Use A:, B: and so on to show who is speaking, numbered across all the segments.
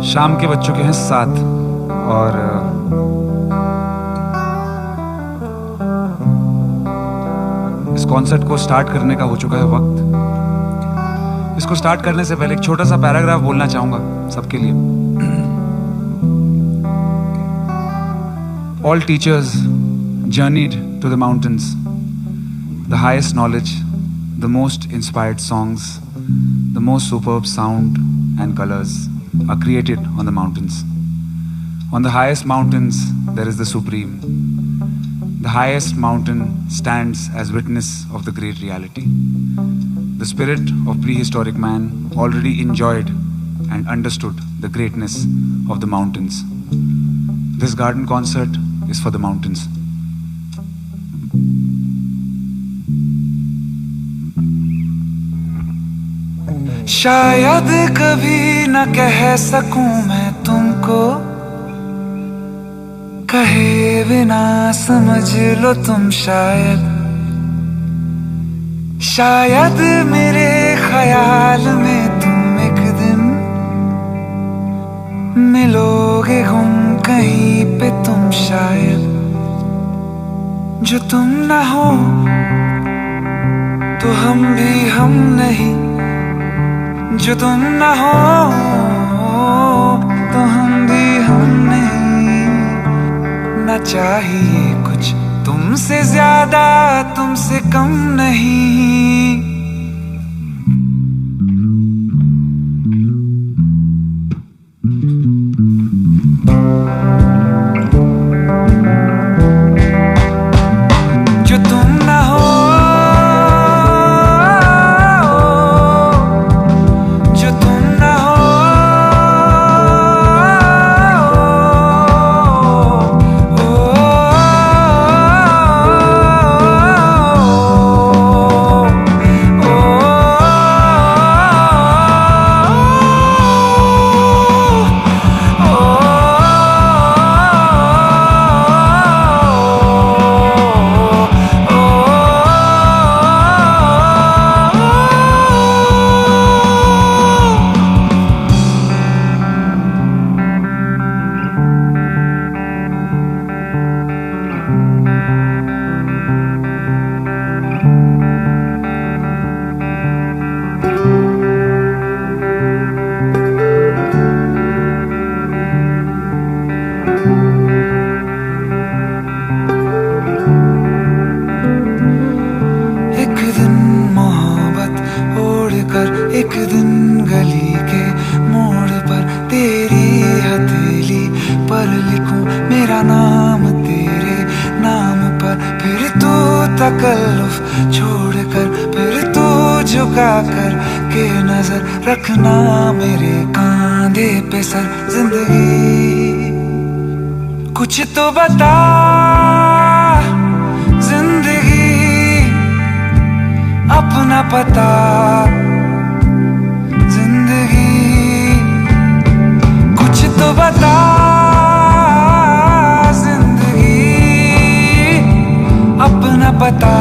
A: शाम के बज चुके हैं 7 और इस कॉन्सर्ट को स्टार्ट करने का हो चुका है वक्त। इसको स्टार्ट करने से पहले एक छोटा सा पैराग्राफ बोलना चाहूंगा सबके लिए। All teachers journeyed to the mountains. The highest knowledge, the most inspired songs, the most superb sound and colors are created on the mountains. On the highest mountains, there is the Supreme. The highest mountain stands as witness of the great reality. The spirit of prehistoric man already enjoyed and understood the greatness of the mountains. This garden concert is for the mountains. शायद कभी न कह सकूं मैं तुमको, कहे बिना समझ लो तुम शायद मेरे ख्याल में तुम एक दिन मिलोगे गुम कहीं पे तुम शायद। जो तुम ना हो तो हम भी हम नहीं, जो तुम ना हो तो हम भी हम नहीं। ना चाहिए कुछ तुमसे ज्यादा, तुमसे कम नहीं। एक दिन गली के मोड़ पर तेरी हथेली पर लिखूं मेरा नाम तेरे नाम पर। फिर तू तकल्लुफ छोड़कर, फिर तू झुका कर के नजर रखना मेरे कांधे पे सर। जिंदगी कुछ तो बता, जिंदगी अपना पता। तो बता जिंदगी अपना पता।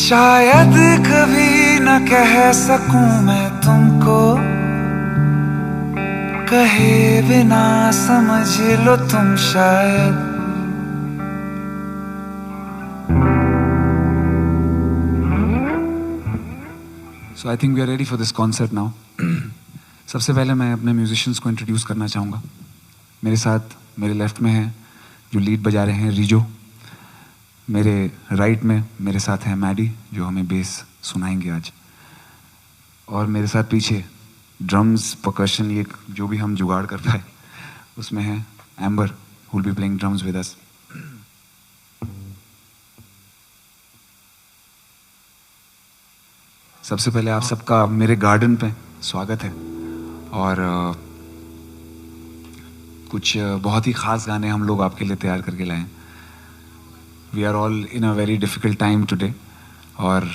A: शायद कभी न कह सकूं मैं तुमको, कहे बिना समझ लो तुम शायद। So I think we are ready for this concert now. सबसे पहले मैं अपने म्यूजिशियंस को इंट्रोड्यूस करना चाहूँगा। मेरे साथ मेरे लेफ्ट में है जो लीड बजा रहे हैं रिजो। मेरे राइट में मेरे साथ है मैडी जो हमें बेस सुनाएंगे आज। और मेरे साथ पीछे ड्रम्स परकशन ये जो भी हम जुगाड़ कर पाए उसमें है amber who will be playing drums with us. सबसे पहले आप सबका मेरे गार्डन पे स्वागत है और कुछ बहुत ही ख़ास गाने हम लोग आपके लिए तैयार करके लाए हैं. We are all in a very difficult time today और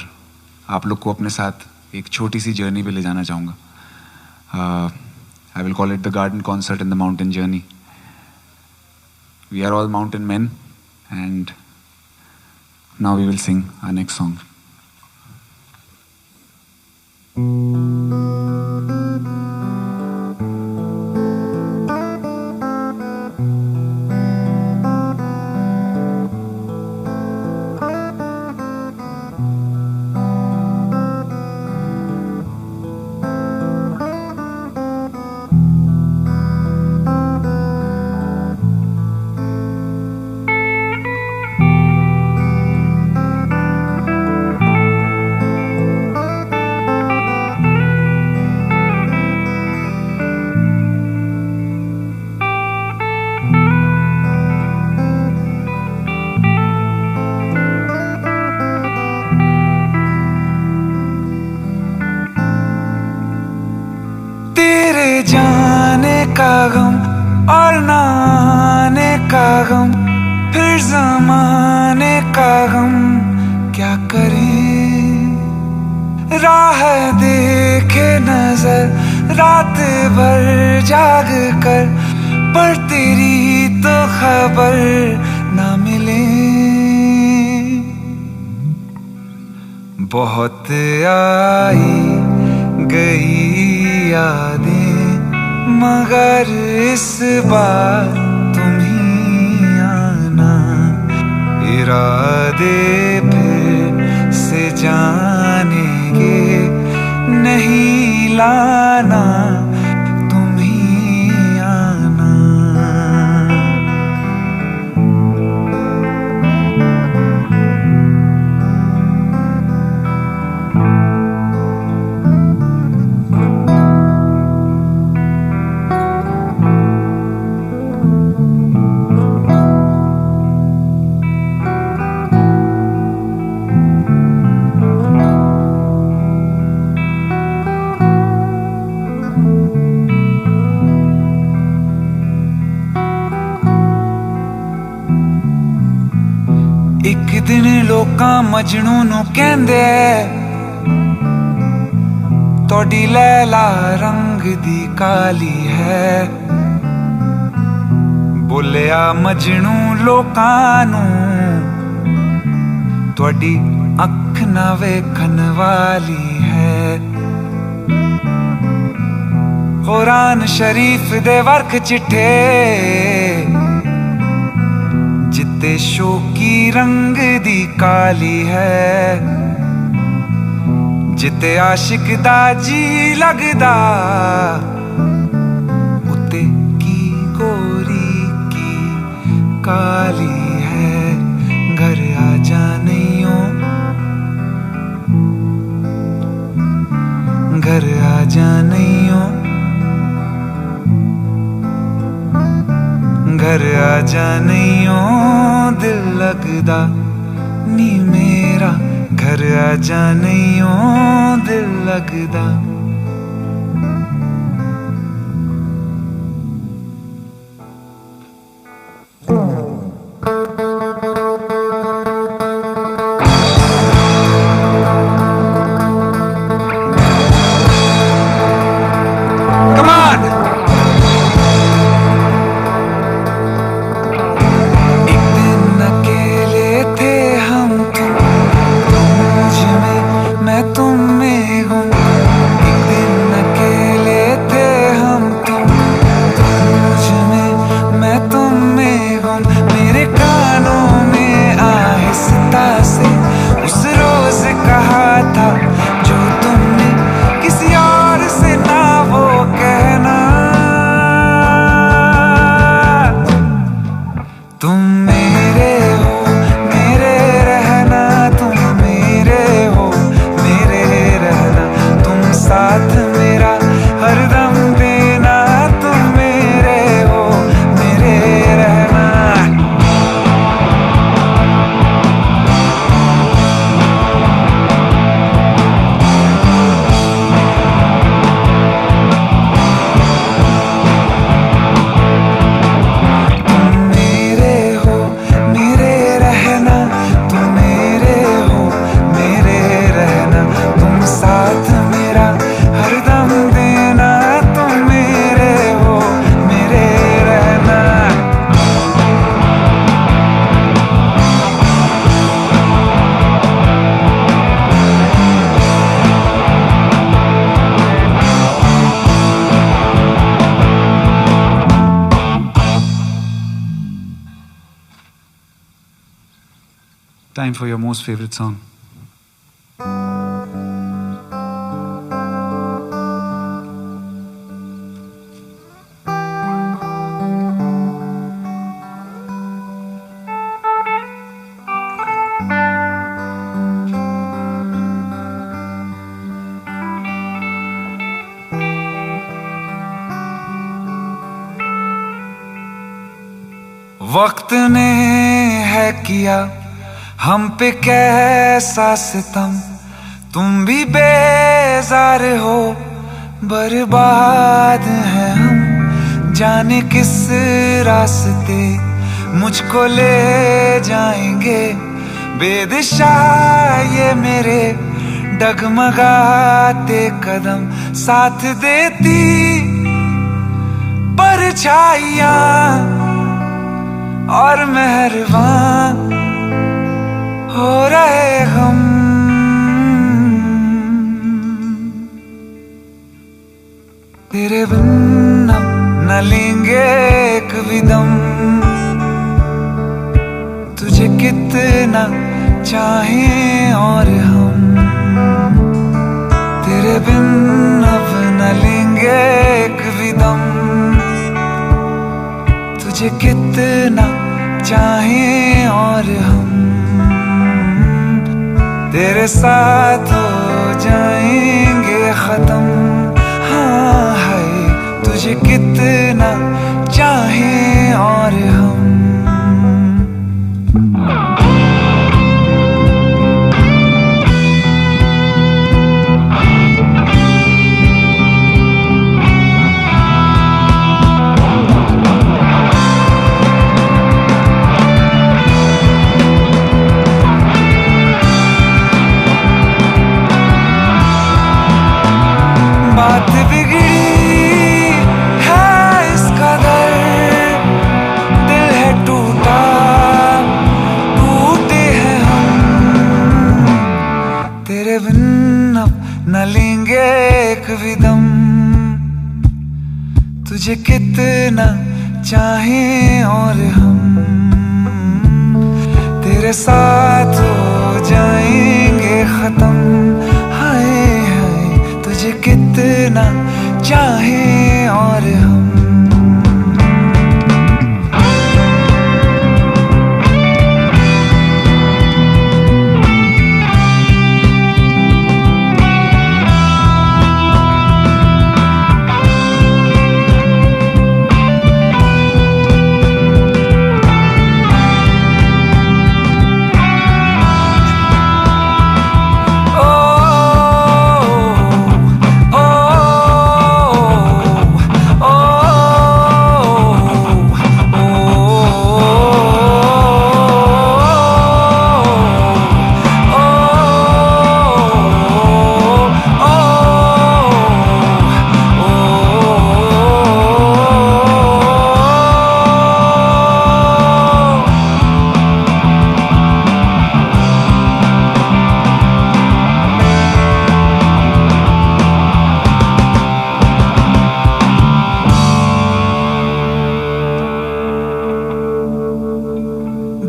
A: आप लोग को अपने साथ एक छोटी सी जर्नी पे ले जाना चाहूँगा. I will call it the garden concert in the mountain journey. We are all mountain man and now we will sing our next song. जाने का गम और ना आने का गम, फिर ज़माने का गम क्या करें. राह देखे नजर रात भर जाग कर, पर तेरी तो खबर ना मिले. बहुत आई गई यादें मगर इस बार तुम ही आना. इरादे फिर से जाने के नहीं लाना, तुम ही आना. एक दिन लोकां मजनू नू कहंदे, तोड़ी लैला रंग दी काली है. बोलिया मजनू लोकां नू, तोड़ी अख ना वेखन वाली है. कुरान शरीफ दे वर्क चिट्ठे जिते शोकी रंग दी काली है. जिते आशिक दा जी लगदा, उते की गोरी की काली है. घर आ जा नैयो, घर आ जा नैयो, घर आ जा नैयो दिल लगदा नी मेरा. घर आ जा नैयो दिल लगदा. तुम में हूँ, Time for your most favorite song. वक्त ने है किया हम पे कैसा सितम, तुम भी बेजार हो, बर्बाद हैं हम। जाने किस रास्ते मुझको ले जाएंगे, बेदिशा ये मेरे डगमगाते कदम। साथ देती परछाइयां और मेहरबान हो रहे हम। तेरे बिन अब न लेंगे एक भी दम, तुझे कितना चाहें और हम। तेरे बिन अब न लेंगे एक भी दम, तुझे कितना चाहें और हम। तेरे साथ हो जाएंगे खत्म, हाँ है तुझे कितना चाहें और हम। बात बिगड़ी है इस कदर, दिल है टूटा, टूटे हैं हम। तेरे बिन अब न लेंगे एक भी दम, तुझे कितना चाहें और हम। तेरे साथ हो जाएंगे खत्म, हाय हाय तुझे कितना चाहें और हम।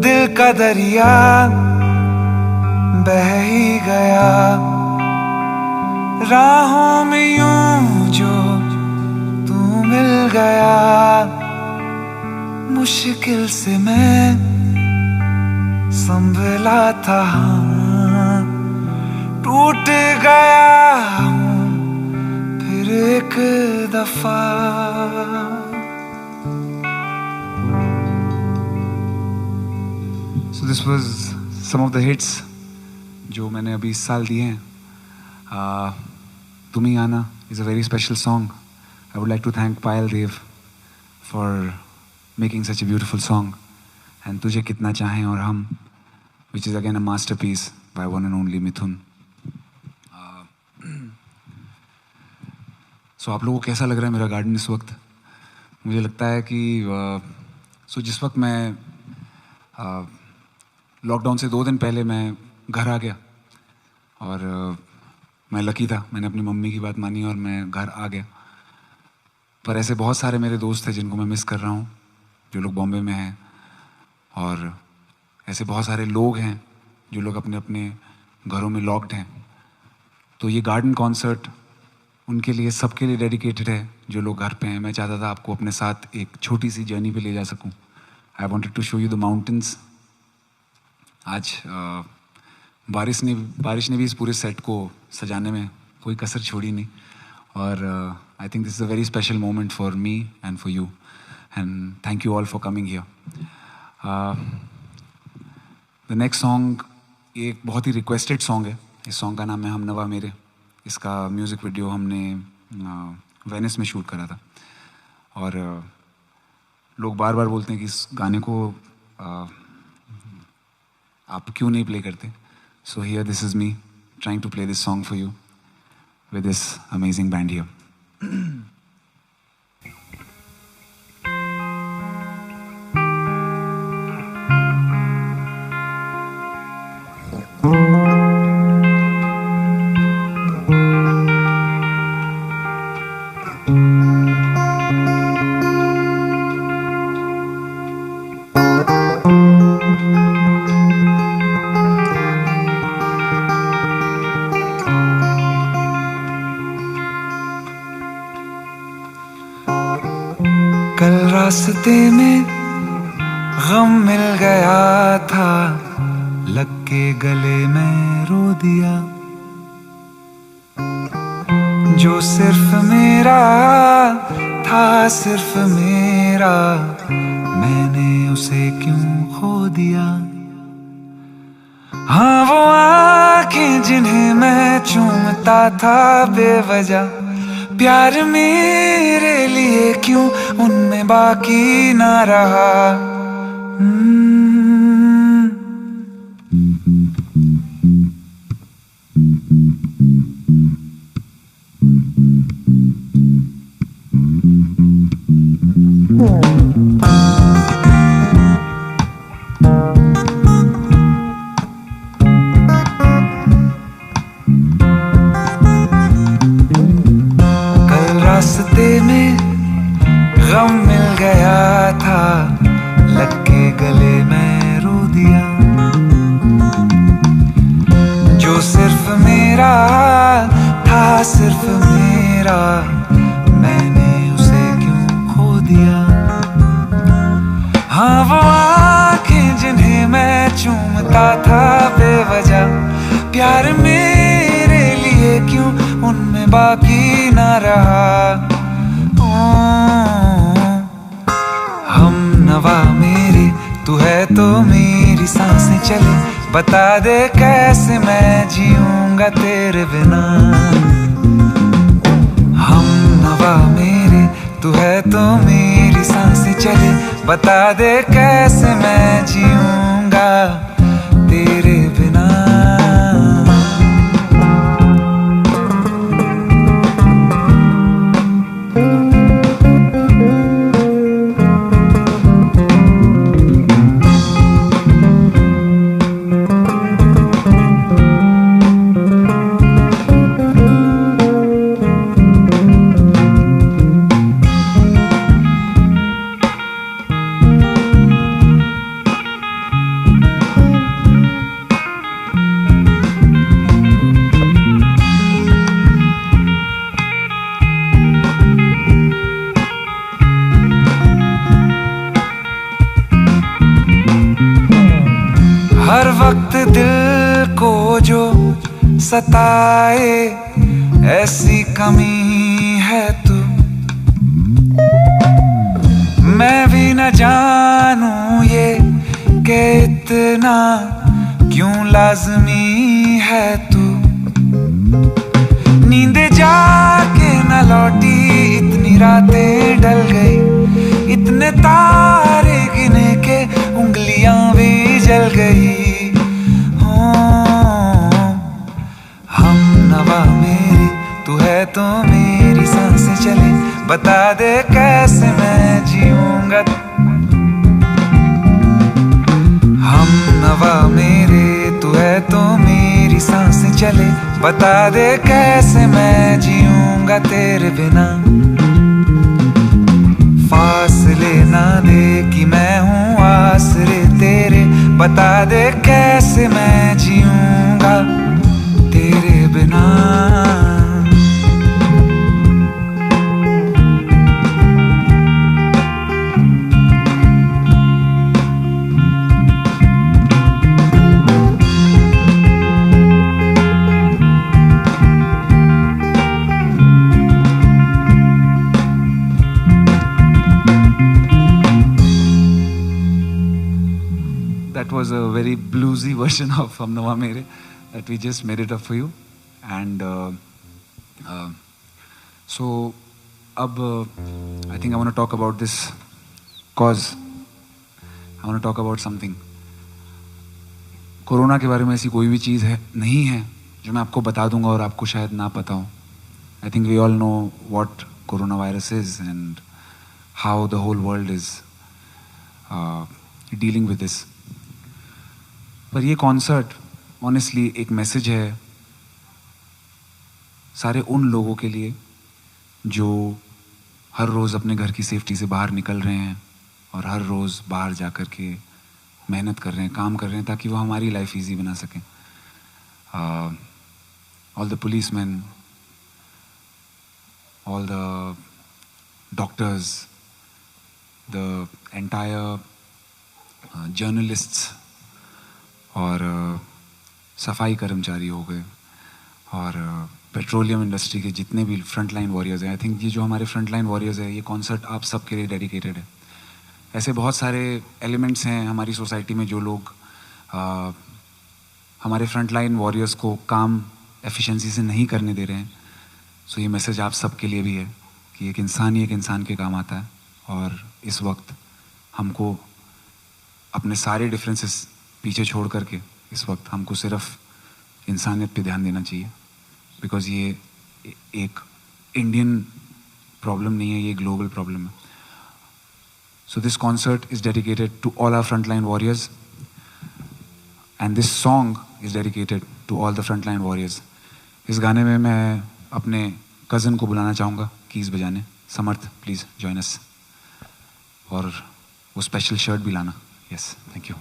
A: दिल का दरिया बह ही गया, राहों में यूं जो तू मिल गया। मुश्किल से मैं संभला था, हाँ, टूट गया हूँ फिर एक दफा। So this was some of the hits जो मैंने अभी इस साल दिए हैं। तुम ही आना is a very special song. I would like to thank Payal Dev for making such a beautiful song. And तुझे कितना चाहें और हम, which is again a masterpiece by one and only Mithun. So आप लोगों को कैसा लग रहा है मेरा गार्डन इस वक्त? मुझे लगता है कि जिस वक्त मैं लॉकडाउन से 2 दिन पहले मैं घर आ गया और मैं लकी था, मैंने अपनी मम्मी की बात मानी और मैं घर आ गया। पर ऐसे बहुत सारे मेरे दोस्त हैं जिनको मैं मिस कर रहा हूँ, जो लोग बॉम्बे में हैं, और ऐसे बहुत सारे लोग हैं जो लोग अपने अपने घरों में लॉक्ड हैं, तो ये गार्डन कॉन्सर्ट उनके लिए, सबके लिए डेडिकेटेड है जो लोग घर पे हैं। मैं चाहता था आपको अपने साथ एक छोटी सी जर्नी पे ले जा सकूं। I wanted to show you the mountains. आज बारिश ने भी इस पूरे सेट को सजाने में कोई कसर छोड़ी नहीं, और I think this is a very special moment for me and for you, and thank you all for coming here. The next song ये एक बहुत ही रिक्वेस्टेड सॉन्ग है। इस सॉन्ग का नाम है हमनवा मेरे। इसका म्यूज़िक वीडियो हमने वेनिस में शूट करा था, और लोग बार बार बोलते हैं कि इस गाने को आप क्यों नहीं प्ले करते। So here this is me trying to play this song for you with this amazing band here. कल रास्ते में गम मिल गया था, लग के गले में रो दिया। जो सिर्फ मेरा था, सिर्फ मेरा, मैंने उसे क्यों खो दिया। हाँ वो आँखें जिन्हें मैं चूमता था बेवजह, प्यार मेरे लिए क्यों उनमें बाकी ना रहा। रास्ते में गम मिल गया था, लग के गले में रो दिया। जो सिर्फ मेरा था, सिर्फ मेरा, मैंने उसे क्यों खो दिया। हाँ वो आँखें जिन्हें मैं चूमता था बेवजह, प्यार मेरे लिए क्यों उनमें बाकी ना रहा। हम नवा मेरे, तू है तो मेरी सांसें चले, बता दे कैसे मैं जीऊंगा तेरे बिना। हम नवा मेरे, तू है तो मेरी सांसें चले, बता दे कैसे मैं जीऊंगा तेरे बिना। हर वक्त दिल को जो सताए, ऐसी कमी है तू। मैं भी न जानूं ये कि इतना क्यों लाज़मी है तू। नींद जाके न लौटी, इतनी रातें ढल गई, इतने तारे गिने के उंगलियां भी जल गई। हम नवा मेरे, तू है तो मेरी सांसें चले, बता दे कैसे मैं जीऊंगा। हम नवा मेरे, तू है तो मेरी सांसें चले, बता दे कैसे मैं जीऊंगा तेरे बिना। फासले ना दे कि मैं हूँ आसरे तेरे, बता दे कैसे मैं that was a very bluesy version of Hum Nawa Mere that we just made it up for you. And so, I think I want to talk about this cause. I want to talk about something. Corona के बारे में ऐसी कोई भी चीज़ है नहीं है जो मैं आपको बता दूंगा और आपको शायद ना पता हो. I think we all know what coronavirus is and how the whole world is dealing with this. पर ये कॉन्सर्ट ऑनेस्टली एक मैसेज है सारे उन लोगों के लिए जो हर रोज़ अपने घर की सेफ्टी से बाहर निकल रहे हैं और हर रोज़ बाहर जा कर के मेहनत कर रहे हैं, काम कर रहे हैं ताकि वो हमारी लाइफ इजी बना सकें. All the policeman, all the doctors, the entire journalists और सफाई कर्मचारी हो गए और पेट्रोलियम इंडस्ट्री के जितने भी फ्रंट लाइन वॉरियर्स हैं. आई थिंक ये जो हमारे फ्रंट लाइन वॉरियर्स है ये कॉन्सर्ट आप सब के लिए डेडिकेटेड है. ऐसे बहुत सारे एलिमेंट्स हैं हमारी सोसाइटी में जो लोग हमारे फ्रंट लाइन वॉरियर्स को काम एफिशिएंसी से नहीं करने दे रहे हैं. सो ये मैसेज आप सब के लिए भी है कि एक इंसान ही एक इंसान के काम आता है और इस वक्त हमको अपने सारे डिफरेंसेस पीछे छोड़ करके इस वक्त हमको सिर्फ इंसानियत पे ध्यान देना चाहिए. बिकॉज ये एक इंडियन प्रॉब्लम नहीं है, ये ग्लोबल प्रॉब्लम है. So this concert is dedicated to all our front line warriors and this song is dedicated to all the front line warriors. इस गाने में मैं अपने कज़न को बुलाना चाहूँगा कीज़ बजाने. समर्थ, प्लीज़ जॉइन अस. और वो स्पेशल शर्ट भी लाना. Yes, thank you.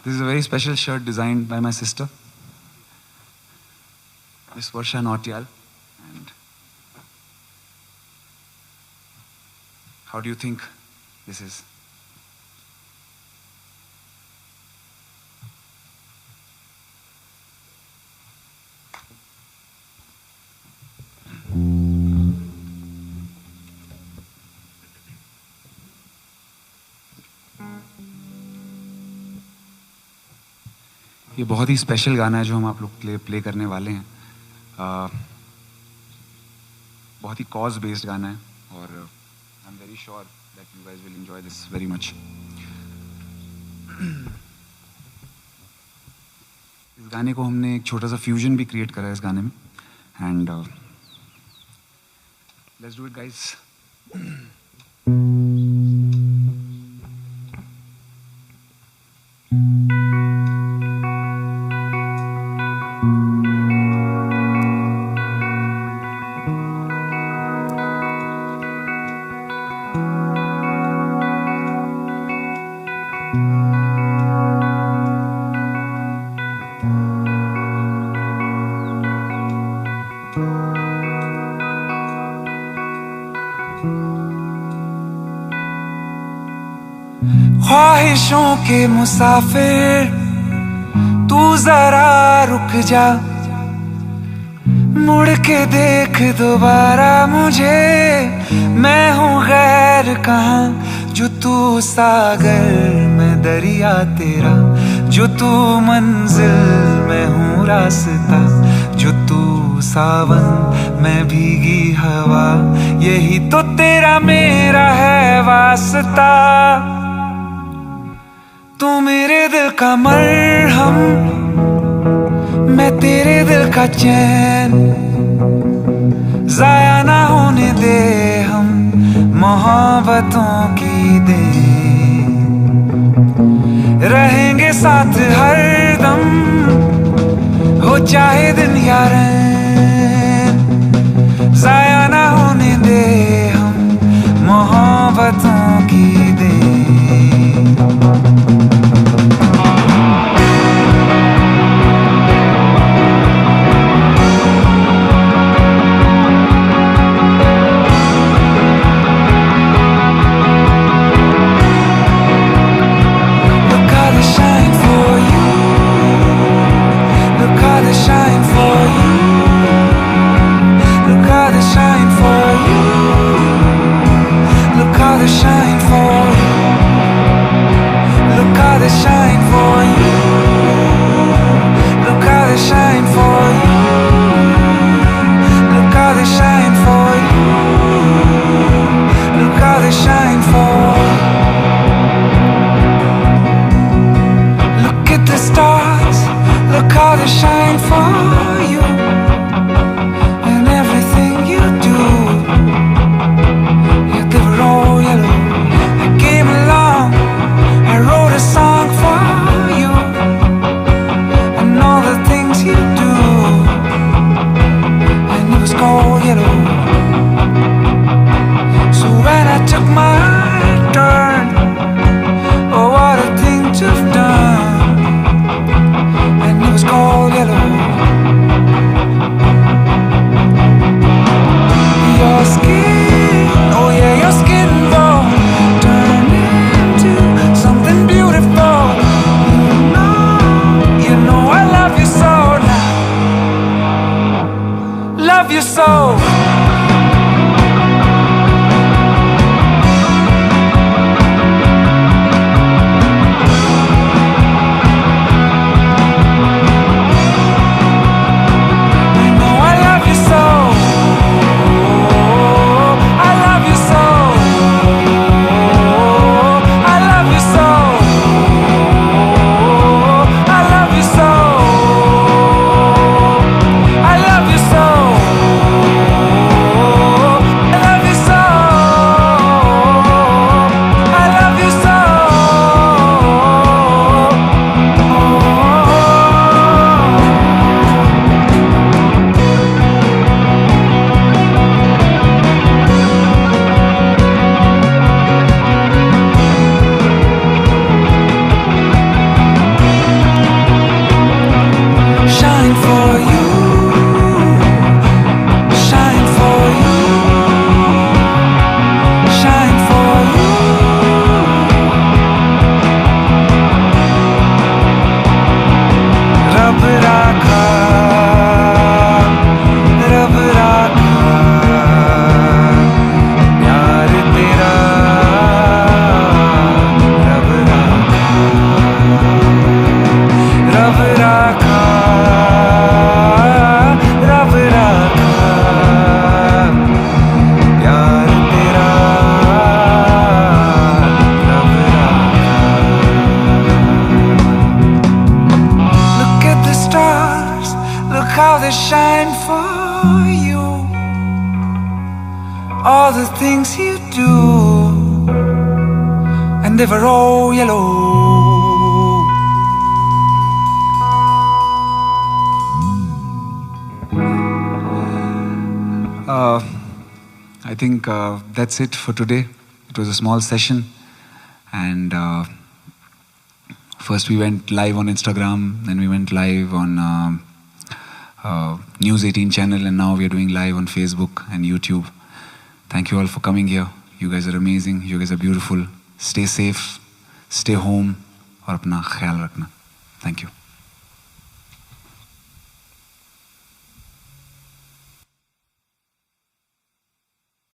A: This is a very special shirt designed by my sister, Miss Varsha Nautiyal. And how do you think this is? ये बहुत ही स्पेशल गाना है जो हम आप लोग के लिए प्ले करने वाले हैं. बहुत ही कॉज बेस्ड गाना है और I am very sure that you guys will enjoy this very much. इस गाने को हमने एक छोटा सा फ्यूजन भी क्रिएट करा है इस गाने में. And let's do it guys. ख्वाहिशों के मुसाफिर तू जरा रुक जा, मुड़ के देख दोबारा मुझे. मैं हूँ गैर कहाँ जो तू सागर, मैं दरिया तेरा जो तू मंजिल, मैं हूँ रास्ता जो तू सावन, मैं भीगी हवा. यही तो तेरा मेरा है वास्ता. तू मेरे दिल का मरहम, मैं तेरे दिल का चैन. जाया ना होने दे हम मोहब्बतों की देन. रहेंगे साथ हर दम हो चाहे दिन या रैन. जाया ना होने दे हम मोहब्बतों की then. Shine for you. shine for you. All the things you do, and they were all yellow. I think that's it for today. It was a small session, and first we went live on Instagram, then we went live on News 18 channel, and now we are doing live on Facebook and YouTube. Thank you all for coming here. You guys are amazing. You guys are beautiful. Stay safe, stay home, और अपना ख्याल रखना. Thank you.